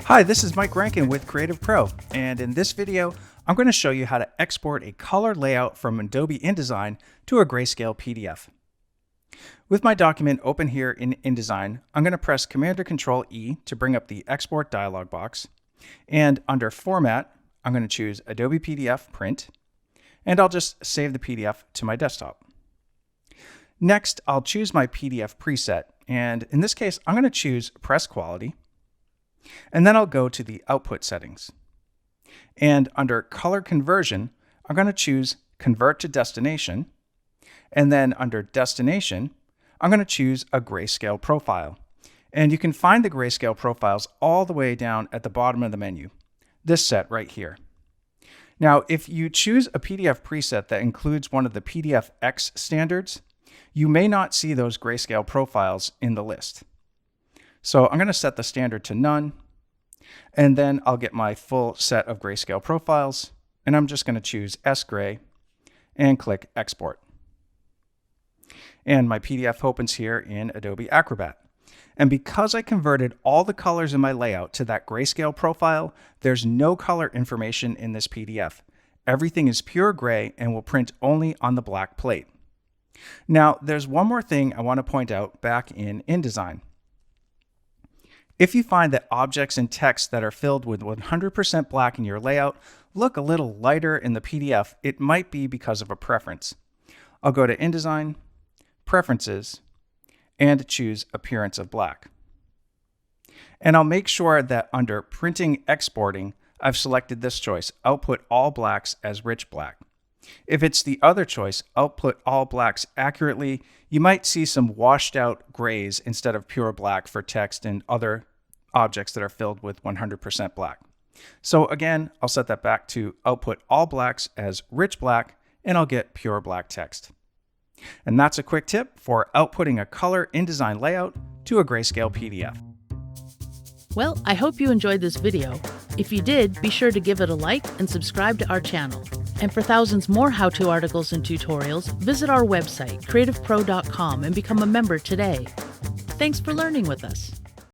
Hi, this is Mike Rankin with CreativePro, and in this video, I'm going to show you how to export a color layout from Adobe InDesign to a Grayscale PDF. With my document open here in InDesign, I'm going to press Command or Control E to bring up the Export dialog box, and under Format, I'm going to choose Adobe PDF Print, and I'll just save the PDF to my desktop. Next, I'll choose my PDF preset, and in this case, I'm going to choose Press Quality, and then I'll go to the Output settings. And under Color Conversion, I'm going to choose Convert to Destination, and then under Destination, I'm going to choose a Grayscale profile. And you can find the Grayscale profiles all the way down at the bottom of the menu, this set right here. Now, if you choose a PDF preset that includes one of the PDFX standards, you may not see those Grayscale profiles in the list. So I'm going to set the standard to none, and then I'll get my full set of Grayscale profiles, and I'm just going to choose S-Gray and click Export. And my PDF opens here in Adobe Acrobat. And because I converted all the colors in my layout to that Grayscale profile, there's no color information in this PDF. Everything is pure gray and will print only on the black plate. Now, there's one more thing I want to point out back in InDesign. If you find that objects and text that are filled with 100% black in your layout look a little lighter in the PDF, it might be because of a preference. I'll go to InDesign, Preferences, and choose Appearance of Black. And I'll make sure that under Printing Exporting, I've selected this choice, Output All Blacks as Rich Black. If it's the other choice, Output All Blacks Accurately, you might see some washed out grays instead of pure black for text and other objects that are filled with 100% black. So again, I'll set that back to Output All Blacks as Rich Black, and I'll get pure black text. And that's a quick tip for outputting a color InDesign layout to a Grayscale PDF. Well, I hope you enjoyed this video. If you did, be sure to give it a like and subscribe to our channel. And for thousands more how-to articles and tutorials, visit our website, creativepro.com, and become a member today. Thanks for learning with us.